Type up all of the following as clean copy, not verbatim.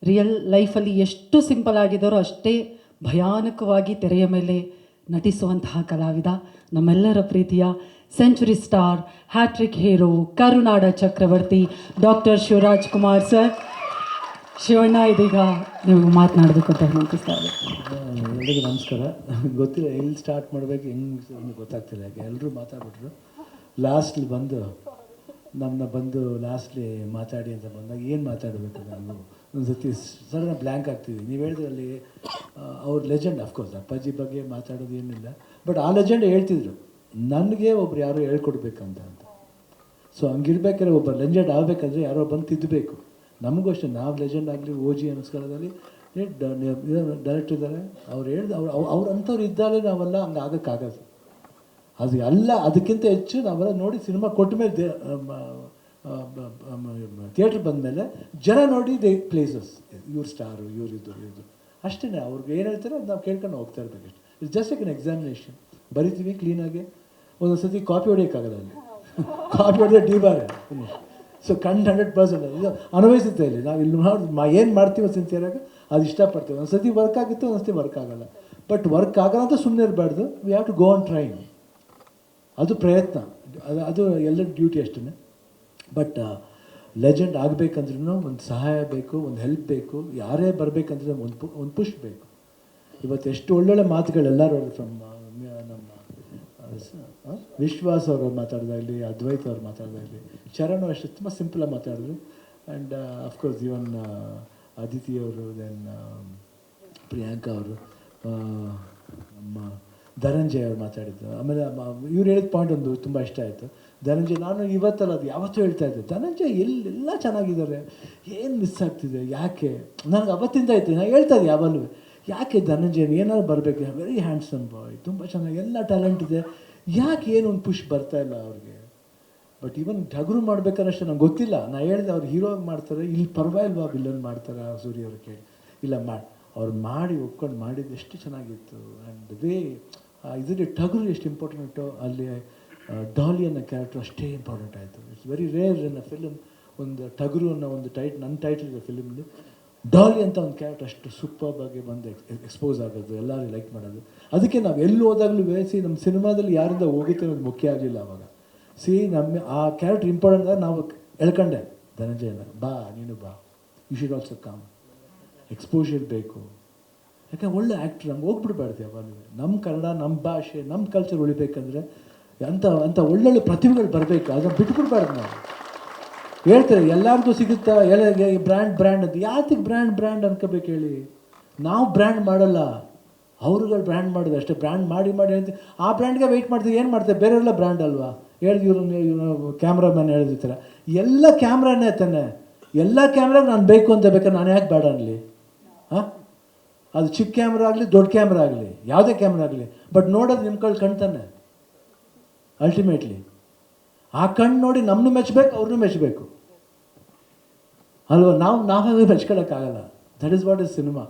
Real ಲೈಫಲ್ಲಿ ಎಷ್ಟು simple ಆಗಿದ್ದಾರೋ ಅಷ್ಟೇ ಭಯಾನಕವಾಗಿ ತೆರೆಯ ಮೇಲೆ ನಟಿಸುವಂತಹ ಕಲಾವಿದ, ನಮ್ಮೆಲ್ಲರ ಪ್ರೀತಿಯ ಸೆಂಚುರಿ ಸ್ಟಾರ್, ಹ್ಯಾಟ್ರಿಕ್ ಹೀರೋ, ಕರುನಾಡ ಚಕ್ರವರ್ತಿ ಡಾಕ್ಟರ್ ಶಿವರಾಜ್ ಕುಮಾರ್ ಸರ್. ಶಿವಣ್ಣ, ಇದೀಗ ನೀವು ಮಾತನಾಡಬೇಕು ಅಂತ ನೆನಪಿಸ್ತಾ ಇದೆ. ಎಲ್ಲರಿಗೂ ನಮಸ್ಕಾರ. ಗೊತ್ತಿಲ್ಲ ಎಲ್ಲಿ ಸ್ಟಾರ್ಟ್ ಮಾಡಬೇಕು, ಹೆಂಗೆ ಗೊತ್ತಾಗ್ತಿಲ್ಲ. ಯಾಕೆ ಎಲ್ಲರೂ ಮಾತಾಡ್ಬಿಟ್ರು. ಲಾಸ್ಟ್ಲಿ ಬಂದು ಲಾಸ್ಟ್ಲಿ ಮಾತಾಡಿ ಅಂತ ಬಂದಾಗ ಏನು ಮಾತಾಡಬೇಕು ನಾನು ಒಂದು ಸತಿ ಸಡನ್ ಬ್ಲ್ಯಾಂಕ್ ಆಗ್ತಿದ್ವಿ. ನೀವು ಹೇಳಿದ್ರಲ್ಲಿ ಅವ್ರ ಲೆಜೆಂಡ್, ಅಫ್ಕೋರ್ಸ್ ಅಪ್ಪಾಜಿ ಬಗ್ಗೆ ಮಾತಾಡೋದು ಏನಿಲ್ಲ, ಬಟ್ ಆ ಲೆಜೆಂಡ್ ಹೇಳ್ತಿದ್ರು ನನಗೆ ಒಬ್ರು ಯಾರೋ ಹೇಳ್ಕೊಡ್ಬೇಕಂತ. ಸೊ ಹಂಗಿರ್ಬೇಕಾದ್ರೆ ಒಬ್ಬ ಲೆಜೆಂಡ್ ಆಗಬೇಕಂದ್ರೆ ಯಾರೋ ಬಂದು ತಿದ್ದಬೇಕು. ನಮಗೂ ಅಷ್ಟೇ, ನಾವು ಲೆಜೆಂಡ್ ಆಗಲಿ ಓಜಿ ಅನ್ನಿಸ್ಕೊಳ್ಳೋದಲ್ಲಿ ಡೈರೆಕ್ಟರ್ ಇದ್ದಾರೆ, ಅವ್ರು ಹೇಳ್ದು ಅವ್ರು ಅಂಥವ್ರು ಇದ್ದಾಗಲೇ ನಾವೆಲ್ಲ ಹಂಗೆ ಆಗೋಕ್ಕಾಗೋದು. ಅದು ಎಲ್ಲ ಅದಕ್ಕಿಂತ ಹೆಚ್ಚು ನಾವೆಲ್ಲ ನೋಡಿ ಸಿನಿಮಾ ಕೊಟ್ಟ ಮೇಲೆ ಥಿಯೇಟ್ರ್ ಬಂದಮೇಲೆ ಜನ ನೋಡಿ ಪ್ಲೇಸಸ್, ಇವ್ರ ಸ್ಟಾರು, ಇವ್ರು ಅಷ್ಟೇ. ಅವ್ರಿಗೆ ಏನು ಹೇಳ್ತಾರೆ ಅದು ನಾವು ಕೇಳ್ಕೊಂಡು ಹೋಗ್ತಾ ಇರಬೇಕಷ್ಟೆ. It's just like an examination. ಬರಿತೀವಿ ಕ್ಲೀನಾಗಿ, ಒಂದೊಂದು ಸತಿ ಕಾಪಿ ಹೊಡಿಯೋಕ್ಕಾಗಲ್ಲ ಅಲ್ಲಿ. ಕಾಪಿ ಹೊಡೆದ್ರೆ ಡಿಬಾರೆ ಫಿನಿಶ್. ಸೊ 100% ಇದು ಅನ್ವಯಿಸುತ್ತೆ ಇಲ್ಲಿ. ನಾವು ಇಲ್ಲಿ ಏನು ಮಾಡ್ತೀವಿ ಸಿನ್ಸಿಯರಾಗ ಅದು ಇಷ್ಟಪಡ್ತೀವಿ. ಒಂದು ಸತಿ ವರ್ಕ್ ಆಗುತ್ತೆ, ಒಂದು ಸತಿ ವರ್ಕ್ ಆಗೋಲ್ಲ. ಬಟ್ ವರ್ಕ್ ಆಗಲ್ಲ ಅಂತ ಸುಮ್ಮನೆ ಇರಬಾರ್ದು. We have to go on train. ಅದು ಪ್ರಯತ್ನ, ಅದು ಎಲ್ಲರ ಡ್ಯೂಟಿ ಅಷ್ಟೇ. ಬಟ್ ಲೆಜೆಂಡ್ ಆಗಬೇಕಂದ್ರೂ ಒಂದು ಸಹಾಯ ಬೇಕು, ಒಂದು ಹೆಲ್ಪ್ ಬೇಕು. ಯಾರೇ ಬರಬೇಕಂದ್ರೆ ಒಂದು ಪುಷ್ ಬೇಕು. ಇವತ್ತು ಎಷ್ಟು ಒಳ್ಳೊಳ್ಳೆ ಮಾತುಗಳೆಲ್ಲರೂ ಫ್ರಮ್ ನಮ್ಮ ವಿಶ್ವಾಸ್ ಅವರು ಮಾತಾಡ್ದಾಗಲಿ, ಅದ್ವೈತ್ ಅವ್ರು ಮಾತಾಡ್ದಾಗಲಿ, ಚರಣ್ ಅಷ್ಟು ತುಂಬ ಸಿಂಪಲಾಗಿ ಮಾತಾಡಿದ್ರು. ಆ್ಯಂಡ್ ಅಫ್ಕೋರ್ಸ್ ಇವನ್ ಅದಿತಿ ಅವರು, ದೆನ್ ಪ್ರಿಯಾಂಕಾ ಅವರು, ನಮ್ಮ ಧನಂಜಯ್ ಅವ್ರು ಮಾತಾಡಿದ್ದು. ಆಮೇಲೆ ಇವ್ರು ಹೇಳಿದ ಪಾಯಿಂಟ್ ಒಂದು ತುಂಬ ಇಷ್ಟ ಆಯಿತು. ಧನಂಜಯ್, ನಾನು ಇವತ್ತಲ್ಲ ಅದು ಯಾವತ್ತೂ ಹೇಳ್ತಾ ಇದ್ದೆ, ಧನಂಜಯ್ ಎಲ್ಲ ಚೆನ್ನಾಗಿದ್ದಾರೆ, ಏನು ಮಿಸ್ ಆಗ್ತಿದೆ, ಯಾಕೆ? ನನಗೆ ಅವತ್ತಿಂದ ಐತೆ ನಾನು ಹೇಳ್ತಾ ಇದ್ದೆ ಯಾವಾಗಲೂ, ಯಾಕೆ ಧನಂಜಯ್ ಏನಾದ್ರು ಬರಬೇಕು, ವೆರಿ ಹ್ಯಾಂಡ್ಸಮ್ ಬಾಯ್, ತುಂಬ ಚೆನ್ನಾಗಿ ಎಲ್ಲ ಟ್ಯಾಲೆಂಟ್ ಇದೆ, ಯಾಕೆ ಏನು ಒಂದು ಪುಷ್ ಬರ್ತಾಯಿಲ್ಲ ಅವ್ರಿಗೆ? ಬಟ್ ಇವನ್ ಟಗರು ಮಾಡ್ಬೇಕಾರಷ್ಟೇ ನಂಗೆ ಗೊತ್ತಿಲ್ಲ. ನಾನು ಹೇಳಿದೆ ಅವ್ರು ಹೀರೋ ಆಗಿ ಮಾಡ್ತಾರೆ, ಇಲ್ಲಿ ಪರವಾಗಿಲ್ವಾ ವಿಲನ್ ಮಾಡ್ತಾರೆ ಸೂರ್ಯ ಅವ್ರು ಕೇಳಿ, ಇಲ್ಲ ಅವ್ರು ಮಾಡಿ ಒಪ್ಕೊಂಡು ಮಾಡಿದ್ದು ಎಷ್ಟು ಚೆನ್ನಾಗಿತ್ತು. ಆ್ಯಂಡ್ ವೇ ಇದರಲ್ಲಿ ಟಗರು ಎಷ್ಟು ಇಂಪಾರ್ಟೆಂಟು, ಅಲ್ಲಿ ಡಾಲಿ ಅನ್ನೋ ಕ್ಯಾರೆಕ್ಟರ್ ಅಷ್ಟೇ ಇಂಪಾರ್ಟೆಂಟ್ ಆಯಿತು. It's very rare in a film ಒಂದು ಟಗರು ಅನ್ನೋ ಒಂದು ನನ್ನ ಟೈಟಲ್ ಇದೆ ಫಿಲಮ್ಲಿ, ಡಾಲಿ ಅಂತ ಒಂದು ಕ್ಯಾರೆಕ್ಟರ್ ಅಷ್ಟು ಸೂಪರ್ ಬಗ್ಗೆ ಬಂದು ಎಕ್ಸ್ಪೋಸ್ ಆಗೋದು, ಎಲ್ಲರೂ ಲೈಕ್ ಮಾಡೋದು. ಅದಕ್ಕೆ ನಾವು ಎಲ್ಲಿ ಹೋದಾಗಲೂ ನಮ್ಮ ಸಿನಿಮಾದಲ್ಲಿ ಯಾರಿಂದ ಹೋಗುತ್ತೆ ಅನ್ನೋದು ಮುಖ್ಯ ಆಗಲಿಲ್ಲ ಆವಾಗ. ನಮ್ಮ ಆ ಕ್ಯಾರೆಕ್ಟರ್ ಇಂಪಾರ್ಟೆಂಟ್ ಆದಾಗ ನಾವು ಎಳ್ಕೊಂಡೆ ಧನಂಜಯನ, ಬಾ ನೀನು ಬಾ, you should also come, exposure ಬೇಕು. ಯಾಕಂದ್ರೆ ಒಳ್ಳೆ ಆ್ಯಕ್ಟ್ರ್, ನಮ್ಗೆ ಹೋಗ್ಬಿಡ್ಬಾರ್ದು ಯಾವಾಗಲೂ. ನಮ್ಮ ಕನ್ನಡ, ನಮ್ಮ ಭಾಷೆ, ನಮ್ಮ ಕಲ್ಚರ್ ಉಳಿಬೇಕಂದ್ರೆ ಅಂಥ ಒಳ್ಳೊಳ್ಳೆ ಪ್ರತಿಭೆಗಳು ಬರಬೇಕು. ಅದನ್ನು ಬಿಟ್ಬಿಡ್ಬಾರ್ದು. ನಾವು ಹೇಳ್ತಾರೆ ಎಲ್ಲರಿಗೂ ಸಿಗುತ್ತಾ, ಎಲ್ಲ ಬ್ರ್ಯಾಂಡ್ ಅಂತ. ಯಾತಕ್ಕೆ ಬ್ರ್ಯಾಂಡ್ ಅನ್ಕೋಬೇಕು ಹೇಳಿ? ನಾವು ಬ್ರ್ಯಾಂಡ್ ಮಾಡಲ್ಲ, ಅವ್ರುಗಳು ಬ್ರ್ಯಾಂಡ್ ಮಾಡೋದು ಅಷ್ಟೇ. ಬ್ರ್ಯಾಂಡ್ ಮಾಡಿ ಅಂತ ಆ ಬ್ರ್ಯಾಂಡ್ಗೆ ವೆಯ್ಟ್ ಮಾಡ್ತೀವಿ. ಏನು ಮಾಡ್ತಾರೆ? ಬೇರೆಯವರೆಲ್ಲ ಬ್ರ್ಯಾಂಡ್ ಅಲ್ವಾ? ಇವ್ರು ಕ್ಯಾಮ್ರಾಮನ್ ಹೇಳಿರ್ತಾರೆ, ಎಲ್ಲ ಕ್ಯಾಮ್ರಾನೇ ತಾನೆ, ಎಲ್ಲ ಕ್ಯಾಮ್ರಾಗ ನಾನು ಬೇಕು ಅಂತ ಬೇಕಾದ್ರೆ ನಾನು ಯಾಕೆ ಬೇಡ ಅನ್ನಲಿ? ಹಾಂ, ಅದು ಚಿಕ್ಕ ಕ್ಯಾಮ್ರಾ ಆಗಲಿ, ದೊಡ್ಡ ಕ್ಯಾಮ್ರಾ ಆಗಲಿ, ಯಾವುದೇ ಕ್ಯಾಮ್ರಾ ಆಗಲಿ, ಬಟ್ ನೋಡೋದು ನಿಮ್ಮ ಕಣ್ತಾನೆ ಅಲ್ಟಿಮೇಟ್ಲಿ. ಆ ಕಣ್ಣು ನೋಡಿ ನಮ್ಮನ್ನು ಮೆಚ್ಚಬೇಕು, ಅವ್ರನ್ನೂ ಮೆಚ್ಚಬೇಕು ಅಲ್ವಾ? ನಾವೇ ಮೆಚ್ಕೊಳ್ಳೋಕ್ಕಾಗಲ್ಲ. That is what is cinema.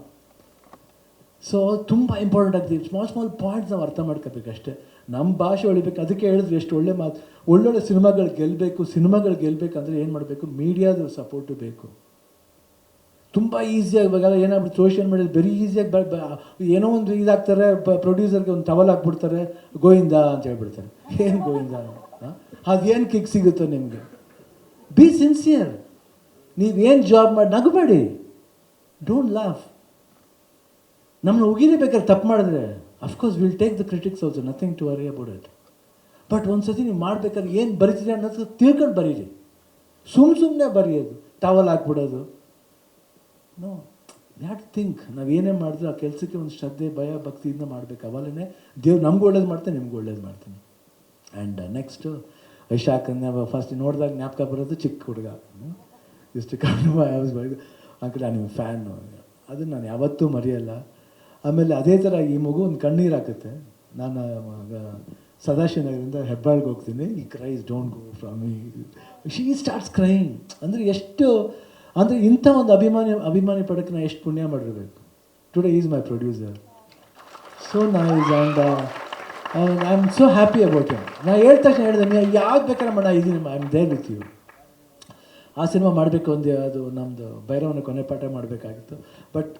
So ತುಂಬ ಇಂಪಾರ್ಟೆಂಟ್ ಆಗ್ತೀವಿ. ಸ್ಮಾಲ್ ಪಾಯಿಂಟ್ಸ್ ನಾವು ಅರ್ಥ ಮಾಡ್ಕೋಬೇಕು ಅಷ್ಟೇ. ನಮ್ಮ ಭಾಷೆ ಉಳಿಬೇಕು. ಅದಕ್ಕೆ ಹೇಳಿದ್ರು ಎಷ್ಟು ಒಳ್ಳೆ ಮಾತು, ಒಳ್ಳೊಳ್ಳೆ ಸಿನಿಮಾಗಳು ಗೆಲ್ಲಬೇಕಂದ್ರೆ ಏನು ಮಾಡಬೇಕು? ಮೀಡಿಯಾದ ಸಪೋರ್ಟು ಬೇಕು. ತುಂಬ ಈಸಿಯಾಗಿ ಇವಾಗೆಲ್ಲ ಏನಾಗ್ಬಿಟ್ಟು ಸೋಷಿಯಲ್ ಮೀಡಿಯಾದಲ್ಲಿ ವೆರಿ ಈಸಿಯಾಗಿ ಏನೋ ಒಂದು ಇದಾಗ್ತಾರೆ, ಪ್ರೊಡ್ಯೂಸರ್ಗೆ ಒಂದು ಟವಲ್ ಹಾಕ್ಬಿಡ್ತಾರೆ, ಗೋವಿಂದ ಅಂತ ಹೇಳ್ಬಿಡ್ತಾರೆ. ಏನು ಗೋವಿಂದ? ಅದೇನು ಕಿಕ್ ಸಿಗುತ್ತೋ ನಿಮಗೆ? B sincere. ನೀವೇನು ಜಾಬ್ ಮಾಡಿ ನಗಬೇಡಿ, ಡೋಂಟ್ ಲಾಫ್. ನಮ್ಮನ್ನು ಉಗಿಲೇಬೇಕಾದ್ರೆ ತಪ್ಪು ಮಾಡಿದ್ರೆ of course will take the critics also, nothing to worry about it. But ಒಂದು ಸತಿ ನೀವು ಮಾಡ್ಬೇಕಾದ್ರೆ ಏನು ಬರೀತೀರಿ ಅನ್ನೋದು ತಿಳ್ಕೊಂಡು ಬರೀರಿ. ಸುಮ್ಮನೆ ಬರೆಯೋದು, ಟವಲ್ ಹಾಕ್ಬಿಡೋದು, ನೋ. Have to think. ನಾವೇನೇ ಮಾಡಿದ್ರು ಆ ಕೆಲಸಕ್ಕೆ ಒಂದು ಶ್ರದ್ಧೆ, ಭಯ, ಭಕ್ತಿಯಿಂದ ಮಾಡಬೇಕು. ಅವಾಗಲೇ ದೇವ್ರು ನಮ್ಗೆ ಒಳ್ಳೇದು ಮಾಡ್ತಾನೆ, ನಿಮ್ಗೆ ಒಳ್ಳೇದು ಮಾಡ್ತಾನೆ. ಆ್ಯಂಡ್ ನೆಕ್ಸ್ಟು ವೈಶಾಖನ ಫಸ್ಟ್ ನೋಡಿದಾಗ ಜ್ಞಾಪಕ ಬರೋದು ಚಿಕ್ಕ ಹುಡುಗ, ಇಷ್ಟು ಕಣ್ಣು ಅಂಕಲ್ ನಾನು ನಿಮ್ಮ ಫ್ಯಾನು, ಅದನ್ನು ನಾನು ಯಾವತ್ತೂ ಮರೆಯಲ್ಲ. ಆಮೇಲೆ ಅದೇ ಥರ ಈ ಮಗು ಒಂದು ಕಣ್ಣೀರು ಹಾಕುತ್ತೆ. ನಾನು ಸದಾಶಿವನಗರದಿಂದ ಹೆಬ್ಬಾಳ್ಗೆ ಹೋಗ್ತೀನಿ, ಈ cries don't go from me, she starts crying. ಅಂದರೆ ಇಂಥ ಒಂದು ಅಭಿಮಾನಿ ಪಡಕ್ಕೆ ನಾನು ಎಷ್ಟು ಪುಣ್ಯ ಮಾಡಿರಬೇಕು. Today is my producer, so nice. And I am so happy about him. ನಾನು ಹೇಳಿದ ತಕ್ಷಣ ಹೇಳಿದೆ, ನೀವು ಯಾವ್ದು ಬೇಕಾದ್ರೆ ಮಾಡ, ಇದ್ದೀನಿ, I am there with you. ಆ ಸಿನಿಮಾ ಮಾಡಬೇಕು ಒಂದು ಅದು ನಮ್ಮದು ಭೈರವನ ಕೊನೆ ಪಾಠ ಮಾಡಬೇಕಾಗಿತ್ತು. But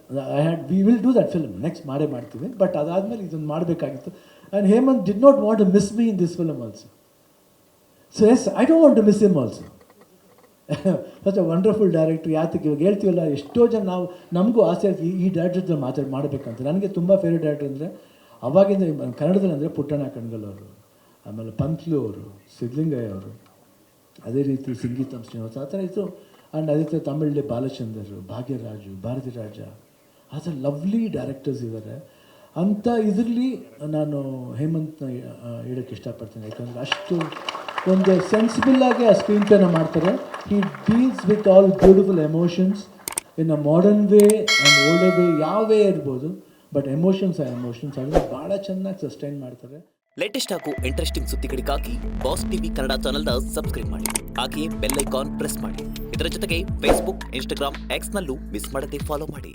we will do that film, next ಮಾಡೇ ಮಾಡ್ತೀವಿ. ಬಟ್ ಅದಾದಮೇಲೆ ಇದನ್ನು ಮಾಡಬೇಕಾಗಿತ್ತು. And Hemanth did not want to miss me in this film also. So yes, I don't want to miss him also. Such a wonderful director. ಯಾತಕ್ಕೆ ಇವಾಗ ಹೇಳ್ತೀವಲ್ಲ, ಎಷ್ಟೋ ಜನ ನಮಗೂ ಆಸೆ ಆಯ್ತು ಈ ಡೈರೆಕ್ಟರ್ ಜೊತೆ ಮಾಡಬೇಕಂತ. ನನಗೆ ತುಂಬ ಫೇವ್ರೇಟ್ ಡೈರೆಕ್ಟರ್ ಅಂದರೆ ಅವಾಗಿಂದ ಕನ್ನಡದಲ್ಲಿ ಅಂದರೆ ಪುಟ್ಟಣ್ಣ ಕಣಗಾಲ್ ಅವರು, ಆಮೇಲೆ ಪಂತ್ಲು ಅವರು, ಸಿದ್ಧಲಿಂಗಯ್ಯ ಅವರು, ಅದೇ ರೀತಿ ಸಂಗೀತಂ ಶ್ರೀನಿವಾಸ, ಆ ಥರ ಇತ್ತು. ಆ್ಯಂಡ್ ಅದೇ ಥರ ತಮಿಳಲ್ಲಿ ಬಾಲಚಂದರ್, ಭಾಗ್ಯರಾಜು, ಭಾರತಿ ರಾಜ, ಆ ಥರ ಲವ್ಲಿ ಡೈರೆಕ್ಟರ್ಸ್ ಇದ್ದಾರೆ. ಅಂಥ ಇದರಲ್ಲಿ ನಾನು ಹೇಮಂತ್ನ ಹೇಳೋಕ್ಕೆ ಇಷ್ಟಪಡ್ತೀನಿ. ಯಾಕಂದರೆ ಅಷ್ಟು ಒಂದು ಸೆನ್ಸಿಬಲ್ ಆ ಸ್ಕ್ರೀನ್ ಪ್ಲೇನ ಮಾಡ್ತಾರೆ. He deals with all beautiful emotions in a modern way and older way, ಯಾವ ವೇ ಇರ್ಬೋದು, ಬಟ್ ಎಮೋಷನ್ಸ್ ಅದನ್ನು ಭಾಳ ಚೆನ್ನಾಗಿ ಸಸ್ಟೈನ್ ಮಾಡ್ತಾರೆ. ಲೇಟೆಸ್ಟ್ ಹಾಗೂ ಇಂಟ್ರೆಸ್ಟಿಂಗ್ ಸುದ್ದಿಗಳಿಗಾಗಿ ಬಾಸ್ ಟಿವಿ ಕನ್ನಡ ಚಾನೆಲ್ನ ಸಬ್ಸ್ಕ್ರೈಬ್ ಮಾಡಿ. ಹಾಗೆಯೇ ಬೆಲ್ ಐಕಾನ್ ಪ್ರೆಸ್ ಮಾಡಿ. ಇದರ ಜೊತೆಗೆ ಫೇಸ್ಬುಕ್, ಇನ್ಸ್ಟಾಗ್ರಾಮ್, ಎಕ್ಸ್ನಲ್ಲೂ ಮಿಸ್ ಮಾಡದೆ ಫಾಲೋ ಮಾಡಿ.